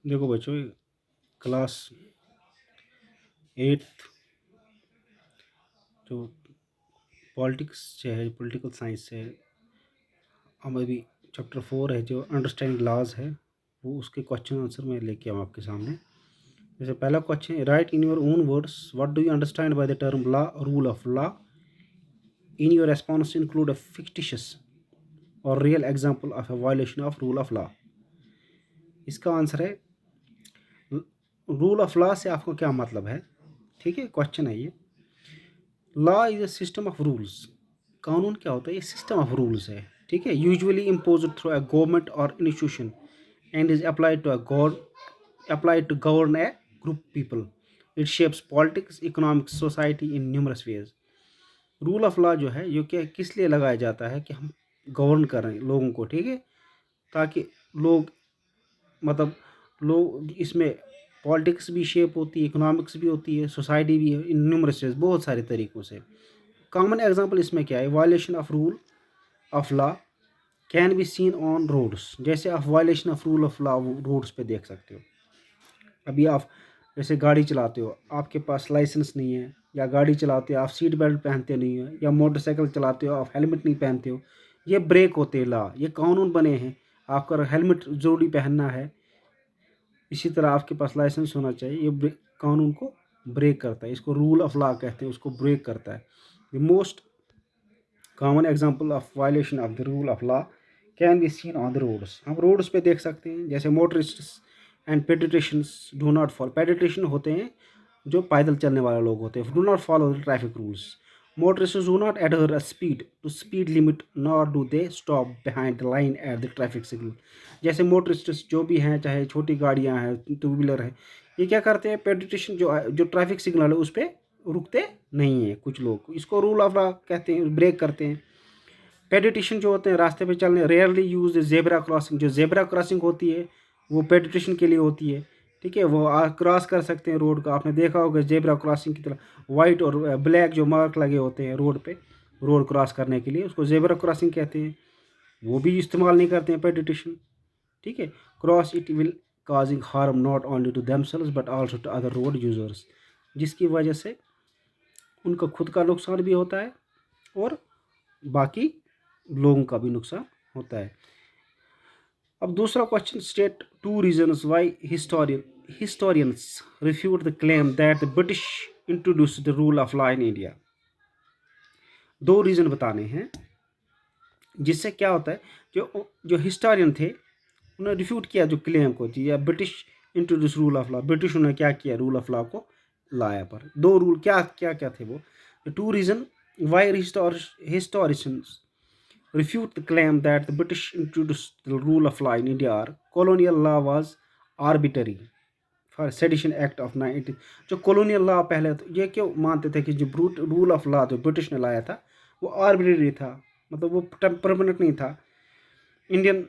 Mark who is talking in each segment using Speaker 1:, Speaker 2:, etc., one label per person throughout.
Speaker 1: देखो बच्चों, क्लास 8 जो पॉलिटिक्स है, पॉलिटिकल साइंस है, हम अभी चैप्टर 4 है जो अंडरस्टैंडिंग लॉज है, वो उसके क्वेश्चन आंसर मैं लेके आऊँ आपके सामने। जैसे पहला क्वेश्चन है, write in your own words what do you understand by the term law, rule of law. In your response include a fictitious और real example of a violation of rule of law. इसका answer है, rule of law से आपको क्या मतलब है। ठीक है, क्वेश्चन है ये। Law is a system of rules. कानून क्या होता है? ये सिस्टम ऑफ रूल्स है। ठीक है, usually impose through a government और institution and is applied to govern a group people. It shapes politics, economics, society in numerous ways. Rule of law जो है ये क्या किस लिए लगाया जाता है कि हम गवर्न कर रहे हैं लोगों को। ठीक है, ताकि लोग मतलब लोग इसमें पॉलिटिक्स भी शेप होती है, इकोनॉमिक्स भी होती है, सोसाइटी भी है, इन न्यूमरस वेज, बहुत सारे तरीक़ों से। कॉमन एग्जांपल इसमें क्या है? Violation of rule of law can be seen on roads. जैसे आप violation of rule of law roads पे देख सकते हो। अभी आप जैसे गाड़ी चलाते हो, आपके पास लाइसेंस नहीं है, या गाड़ी चलाते हो आप सीट बेल्ट पहनते नहीं हो, या मोटरसाइकिल चलाते हो आप हेलमेट नहीं पहनते हो, ये ब्रेक होते हैं लॉ, ये कानून बने हैं। आपका हेलमेट ज़रूरी पहनना है, इसी तरह आपके पास लाइसेंस होना चाहिए। ये कानून को ब्रेक करता है, इसको रूल ऑफ लॉ कहते हैं, उसको ब्रेक करता है। The most common example of violation of the rule of law can be seen on the roads. हम रोड्स पे देख सकते हैं, जैसे motorists and pedestrians do not follow. Pedestrian होते हैं जो पैदल चलने वाले लोग होते हैं, do not follow the traffic rules. Motorists do not adhere a speed to speed limit nor do they stop behind the line at the traffic signal. जैसे मोटरिस्ट्स जो भी हैं, चाहे छोटी गाड़ियाँ हैं, टू व्हीलर है, ये क्या करते हैं? पेडिट्रेशन जो ट्रैफिक सिग्नल है उस पर रुकते नहीं है। कुछ लोग इसको रूल ऑफ लॉ कहते हैं, ब्रेक करते हैं। पेडिट्रेशन जो होते हैं रास्ते पे चलने, रेयरली यूज जेब्रा क्रॉसिंग। जो जेब्रा क्रॉसिंग होती है वो पेडिट्रेशन के लिए होती है। ठीक है, वो क्रॉस कर सकते हैं रोड का। आपने देखा होगा जेब्रा क्रॉसिंग की तरह वाइट और ब्लैक जो मार्क लगे होते हैं रोड पे, रोड क्रॉस करने के लिए, उसको जेब्रा क्रॉसिंग कहते हैं। वो भी इस्तेमाल नहीं करते हैं पेडिट्रेशन। ठीक है, cross it will causing harm not only to themselves but also to other road users. जिसकी वजह से उनका खुद का नुकसान भी होता है और बाकी लोगों का भी नुकसान होता है। अब दूसरा question, state two reasons why historians refute the claim that the British introduced the rule of law in India। दो रीजन बताने हैं जिससे क्या होता है। जो जो हिस्टोरियन थे उन्होंने रिफ्यूट किया जो क्लेम को, जी या British introduce rule of law. British उन्होंने क्या किया? रूल ऑफ लॉ को लाया। पर दो रूल क्या क्या क्या थे वो? Two reason why historians refute the claim that the British introduced the rule of law in India are colonial law was arbitrary for Sedition Act of 19। जो colonial law पहले ये क्यों मानते थे कि जो रूल ऑफ लॉ जो British ने लाया था वो आर्बिट्री था, मतलब वो परमानेंट नहीं था। Indian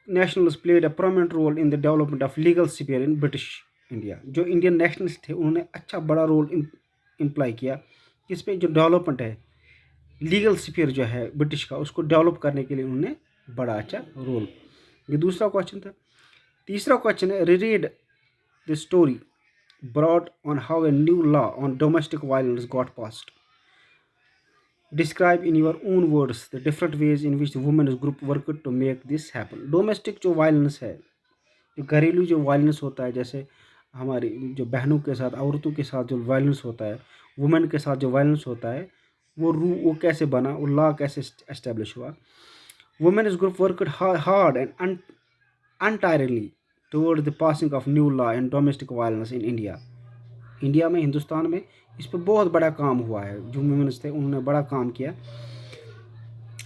Speaker 1: nationals played a prominent role in the development of legal sphere in British India. जो इंडियन नेशनलिस्ट थे उन्होंने अच्छा बड़ा रोल इम्प्लाई किया इस पे, जो डेवलपमेंट है लीगल स्फीयर जो है ब्रिटिश का, उसको डेवलप करने के लिए उन्होंने बड़ा अच्छा रोल। ये दूसरा क्वेश्चन था। तीसरा क्वेश्चन है, read the story broad on how a new law on domestic violence got passed. Describe in your own words the different ways in which women's group work to make this happen. Domestic जो violence है, जो घरेलू जो violence होता है, जैसे हमारी जो बहनों के साथ, औरतों के साथ जो वायलेंस होता है, वुमेन के साथ जो वायलेंस होता है, वो कैसे बना, वो लॉ कैसे एस्टेब्लिश हुआ। Women's group worked hard and untiringly toward the passing of new law and domestic violence in India. India में, हिंदुस्तान में इस पर बहुत बड़ा काम हुआ है। जो वुमेन्स थे उन्होंने बड़ा काम किया।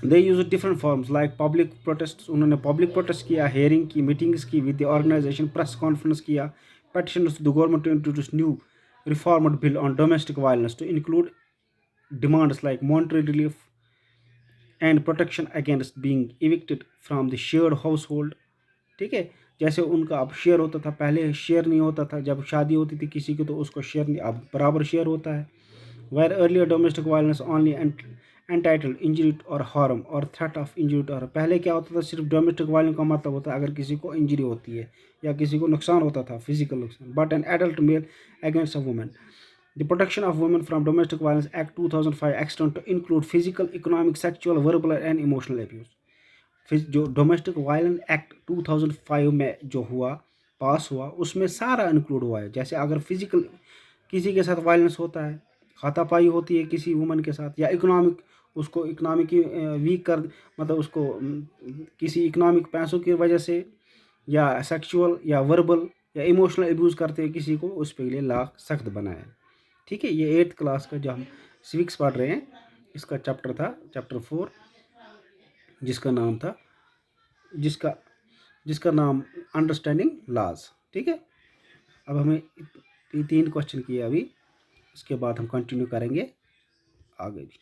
Speaker 1: They use different forms like public protest. उन्होंने पब्लिक प्रोटेस्ट किया, हेयरिंग की, मीटिंग्स की with the organisation, press conference किया, petition to the government to introduce new reformed bill on domestic violence to include demands like monetary relief and protection against being evicted from the shared household। ठीक है, जैसे उनका अब share होता था, पहले share नहीं होता था, जब शादी होती थी किसी की तो उसको शेयर नहीं, अब बराबर शेयर होता है। Where earlier domestic violence only entitled, injury और हार्म और थ्रेट ऑफ इंजरी और पहले क्या होता था, सिर्फ डोमेस्टिक वायलेंस का मतलब होता है अगर किसी को इंजरी होती है या किसी को नुकसान होता था, फिजिकल नुकसान, but an adult male against a women. The protection of women from domestic violence act 2005 extend to include physical, economic, sexual, verbal and emotional abuse. फिर जो डोमेस्टिक वायलेंस एक्ट 2005 में जो हुआ, पास हुआ, उसमें सारा इंक्लूड हुआ है। जैसे अगर फिजिकल किसी के साथ वायलेंस होता है, हाथापाई होती है किसी वुमन के साथ, या इकोनॉमिक, उसको इकोनॉमिक वीक कर, मतलब उसको किसी इकोनॉमिक पैसों की वजह से, या सेक्सुअल या वर्बल या इमोशनल अब्यूज़ करते हैं किसी को, उस पे लिए लॉ सख्त बनाया है। ठीक है, ये 8th क्लास का जो हम सिविक्स पढ़ रहे हैं, इसका चैप्टर था चैप्टर 4, जिसका नाम था जिसका नाम अंडरस्टैंडिंग लॉज। ठीक है, अब हमें 3 क्वेश्चन किए अभी, इसके बाद हम कंटिन्यू करेंगे आगे भी।